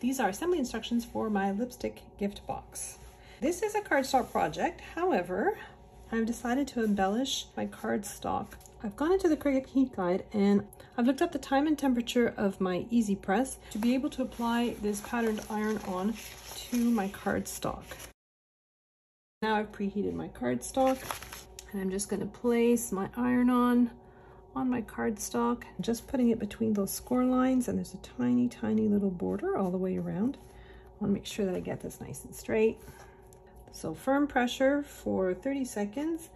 These are assembly instructions for my lipstick gift box. This is a cardstock project. However, I've decided to embellish my cardstock. I've gone into the Cricut Heat Guide and I've looked up the time and temperature of my Easy Press to be able to apply this patterned iron-on to my cardstock. Now I've preheated my cardstock and I'm just going to place my iron-on my cardstock, just putting it between those score lines, and there's a tiny, tiny little border all the way around. I want to make sure that I get this nice and straight. So firm pressure for 30 seconds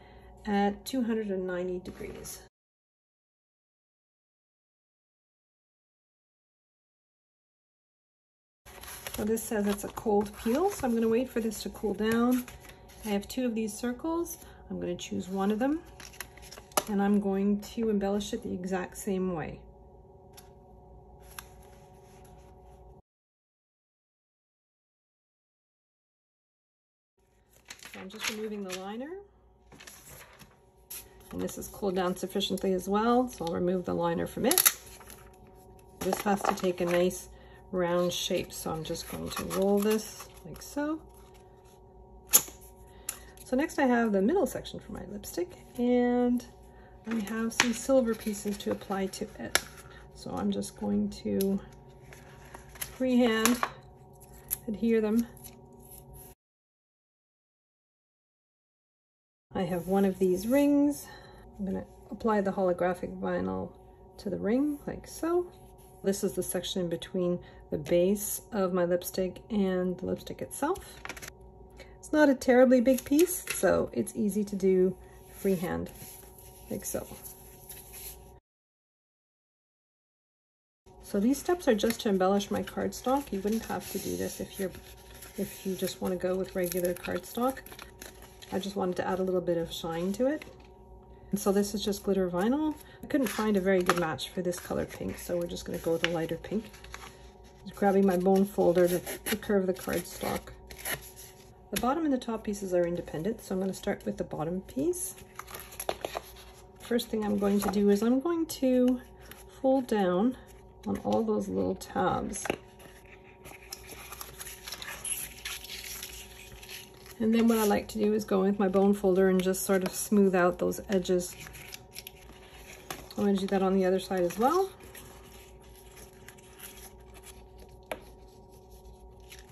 at 290 degrees. So this says it's a cold peel, so I'm going to wait for this to cool down. I have 2 of these circles. I'm going to choose one of them, and I'm going to embellish it the exact same way. So I'm just removing the liner. And this is cooled down sufficiently as well, so I'll remove the liner from it. This has to take a nice round shape, so I'm just going to roll this like so. So next I have the middle section for my lipstick, and I have some silver pieces to apply to it. So I'm just going to freehand adhere them. I have one of these rings. I'm going to apply the holographic vinyl to the ring like so. This is the section between the base of my lipstick and the lipstick itself. It's not a terribly big piece, so it's easy to do freehand, like so. So these steps are just to embellish my cardstock. You wouldn't have to do this if you just want to go with regular cardstock. I just wanted to add a little bit of shine to it. And so this is just glitter vinyl. I couldn't find a very good match for this color pink, so we're just going to go with a lighter pink. Just grabbing my bone folder to curve the cardstock. The bottom and the top pieces are independent, so I'm going to start with the bottom piece. First thing I'm going to do is I'm going to fold down on all those little tabs. And then what I like to do is go with my bone folder and just sort of smooth out those edges. I'm going to do that on the other side as well.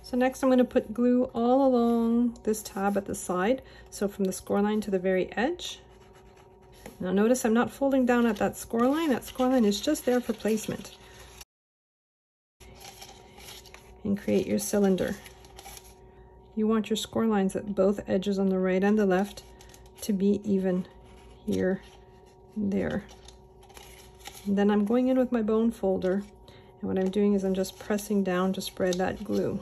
So next I'm going to put glue all along this tab at the side, so from the score line to the very edge. Now notice I'm not folding down at that score line. That score line is just there for placement. And create your cylinder. You want your score lines at both edges on the right and the left to be even here and there. And then I'm going in with my bone folder, and what I'm doing is I'm just pressing down to spread that glue.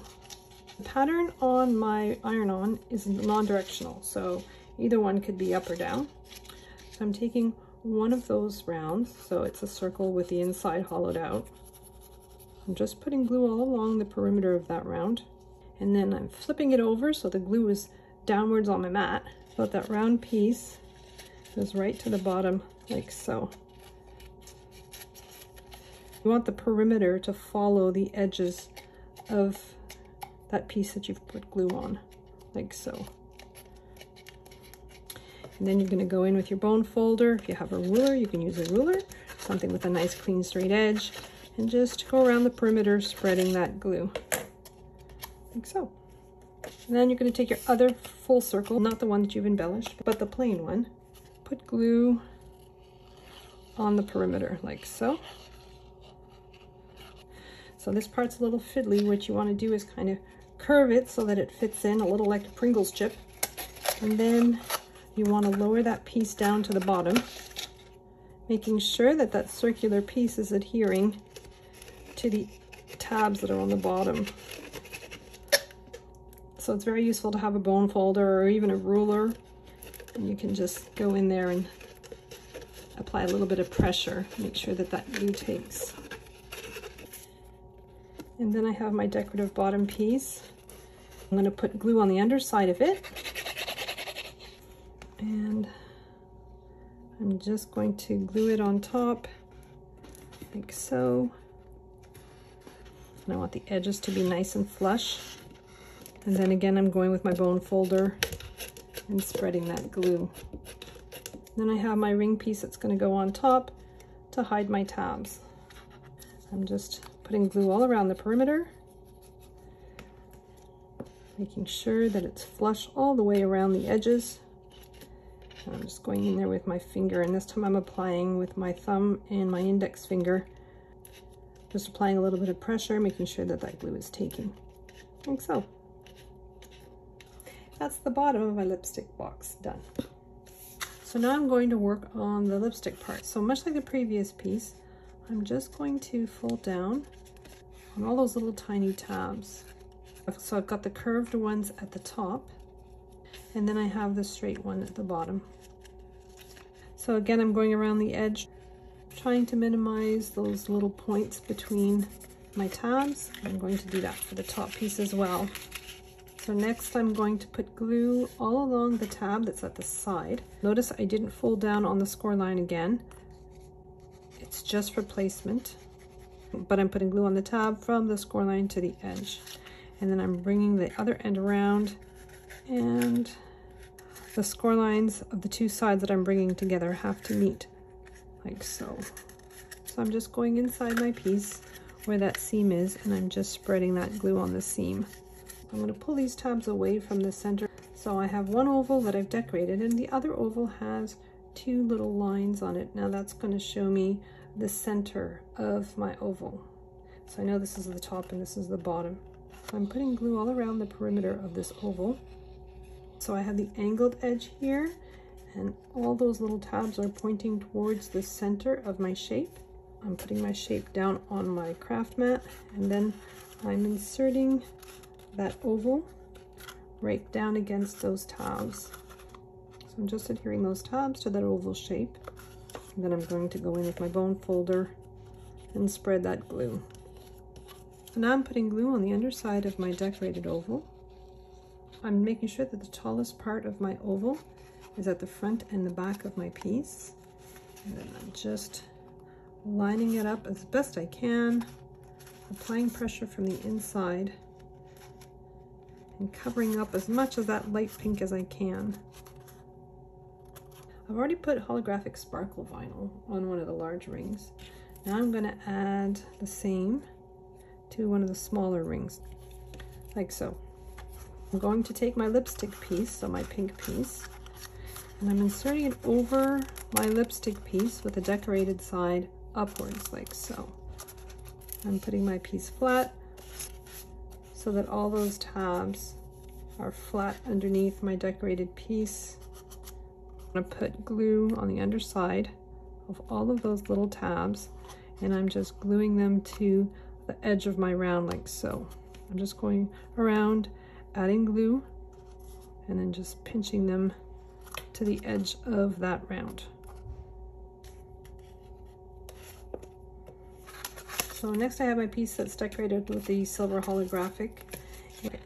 The pattern on my iron-on is non-directional, so either one could be up or down. So I'm taking one of those rounds, so it's a circle with the inside hollowed out. I'm just putting glue all along the perimeter of that round, and then I'm flipping it over so the glue is downwards on my mat, so that round piece goes right to the bottom like so. You want the perimeter to follow the edges of that piece that you've put glue on, like so. And then you're going to go in with your bone folder. If you have a ruler, you can use a ruler, something with a nice clean straight edge, and just go around the perimeter spreading that glue, like so. And then you're going to take your other full circle, not the one that you've embellished, but the plain one. Put glue on the perimeter, like so. So this part's a little fiddly. What you want to do is kind of curve it so that it fits in a little like a Pringles chip. And then you want to lower that piece down to the bottom, making sure that that circular piece is adhering to the tabs that are on the bottom. So it's very useful to have a bone folder or even a ruler, and you can just go in there and apply a little bit of pressure, make sure that that glue takes. And then I have my decorative bottom piece. I'm going to put glue on the underside of it, and I'm just going to glue it on top like so. And I want the edges to be nice and flush. And then again, I'm going with my bone folder and spreading that glue. Then I have my ring piece that's going to go on top to hide my tabs. I'm just putting glue all around the perimeter, making sure that it's flush all the way around the edges. And I'm just going in there with my finger, and this time I'm applying with my thumb and my index finger, just applying a little bit of pressure, making sure that that glue is taking, like so. That's the bottom of my lipstick box done. So now I'm going to work on the lipstick part. So much like the previous piece, I'm just going to fold down on all those little tiny tabs. So I've got the curved ones at the top, and then I have the straight one at the bottom. So again, I'm going around the edge, trying to minimize those little points between my tabs. I'm going to do that for the top piece as well. So next I'm going to put glue all along the tab that's at the side. Notice I didn't fold down on the score line again. It's just for placement, but I'm putting glue on the tab from the score line to the edge. And then I'm bringing the other end around, and the score lines of the two sides that I'm bringing together have to meet, like so. So I'm just going inside my piece where that seam is, and I'm just spreading that glue on the seam. I'm going to pull these tabs away from the center. So I have one oval that I've decorated, and the other oval has two little lines on it. Now that's going to show me the center of my oval. So I know this is the top and this is the bottom. So I'm putting glue all around the perimeter of this oval. So I have the angled edge here, and all those little tabs are pointing towards the center of my shape. I'm putting my shape down on my craft mat, and then I'm inserting that oval right down against those tabs. So I'm just adhering those tabs to that oval shape, and then I'm going to go in with my bone folder and spread that glue. So now I'm putting glue on the underside of my decorated oval. I'm making sure that the tallest part of my oval is at the front and the back of my piece. And then I'm just lining it up as best I can, applying pressure from the inside, and covering up as much of that light pink as I can. I've already put holographic sparkle vinyl on one of the large rings. Now I'm going to add the same to one of the smaller rings, like so. I'm going to take my lipstick piece, so my pink piece, and I'm inserting it over my lipstick piece with the decorated side upwards, like so. I'm putting my piece flat so that all those tabs are flat underneath my decorated piece. I'm going to put glue on the underside of all of those little tabs, and I'm just gluing them to the edge of my round, like so. I'm just going around, adding glue, and then just pinching them to the edge of that round. So next I have my piece that's decorated with the silver holographic.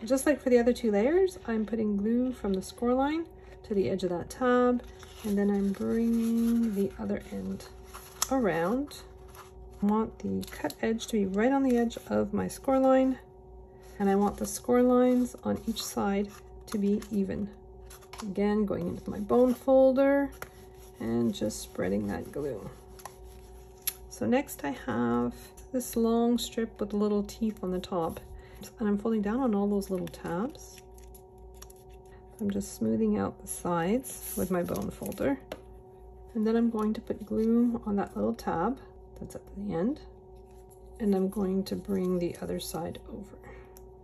Just like for the other two layers, I'm putting glue from the score line to the edge of that tab, and then I'm bringing the other end around. I want the cut edge to be right on the edge of my score line, and I want the score lines on each side to be even. Again, going into my bone folder and just spreading that glue. So next I have this long strip with little teeth on the top, and I'm folding down on all those little tabs. I'm just smoothing out the sides with my bone folder, and then I'm going to put glue on that little tab that's at the end, and I'm going to bring the other side over,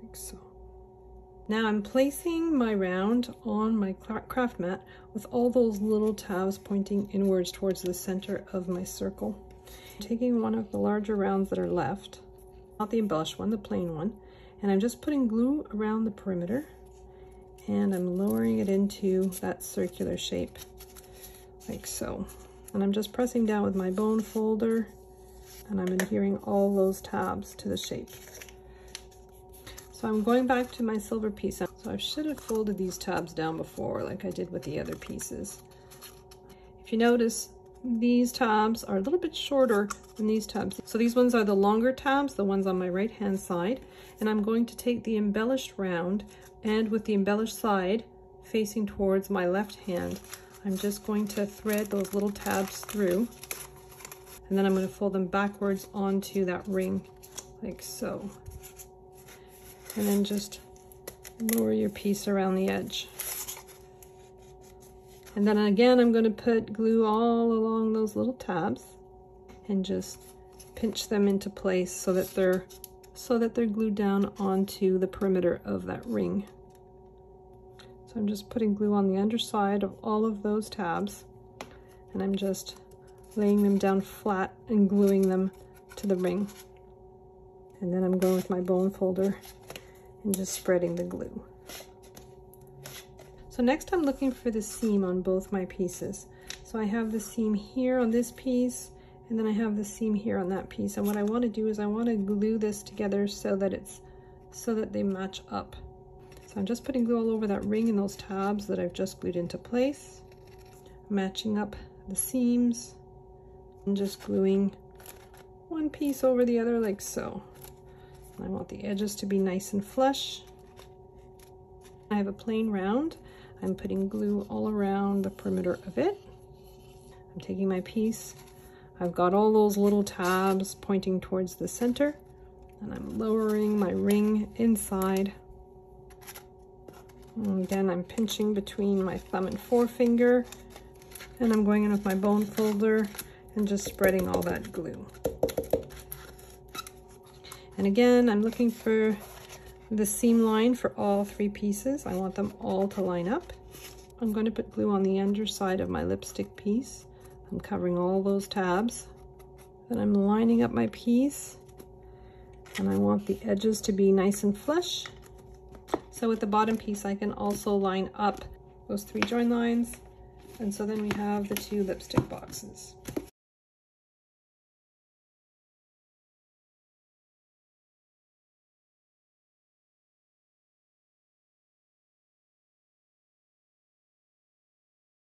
like so. Now I'm placing my round on my craft mat with all those little tabs pointing inwards towards the center of my circle. I'm taking one of the larger rounds that are left, not the embellished one, the plain one, and I'm just putting glue around the perimeter, and I'm lowering it into that circular shape, like so. And I'm just pressing down with my bone folder, and I'm adhering all those tabs to the shape. So I'm going back to my silver piece. So I should have folded these tabs down before, like I did with the other pieces. If you notice, these tabs are a little bit shorter than these tabs. So these ones are the longer tabs, the ones on my right hand side. And I'm going to take the embellished round, and with the embellished side facing towards my left hand, I'm just going to thread those little tabs through. And then I'm going to fold them backwards onto that ring, like so. And then just lower your piece around the edge. And then again, I'm going to put glue all along those little tabs and just pinch them into place so that they're glued down onto the perimeter of that ring. So I'm just putting glue on the underside of all of those tabs, and I'm just laying them down flat and gluing them to the ring. And then I'm going with my bone folder and just spreading the glue. So next I'm looking for the seam on both my pieces. So I have the seam here on this piece, and then I have the seam here on that piece. And what I want to do is I want to glue this together so that they match up. So I'm just putting glue all over that ring and those tabs that I've just glued into place, matching up the seams, and just gluing one piece over the other like so. I want the edges to be nice and flush. I have a plain round. I'm putting glue all around the perimeter of it. I'm taking my piece. I've got all those little tabs pointing towards the center, and I'm lowering my ring inside. And again, I'm pinching between my thumb and forefinger, and I'm going in with my bone folder and just spreading all that glue. And again, I'm looking for the seam line for all three pieces. I want them all to line up. I'm going to put glue on the underside of my lipstick piece. I'm covering all those tabs. Then I'm lining up my piece, and I want the edges to be nice and flush. So with the bottom piece, I can also line up those three join lines. And so then we have the two lipstick boxes.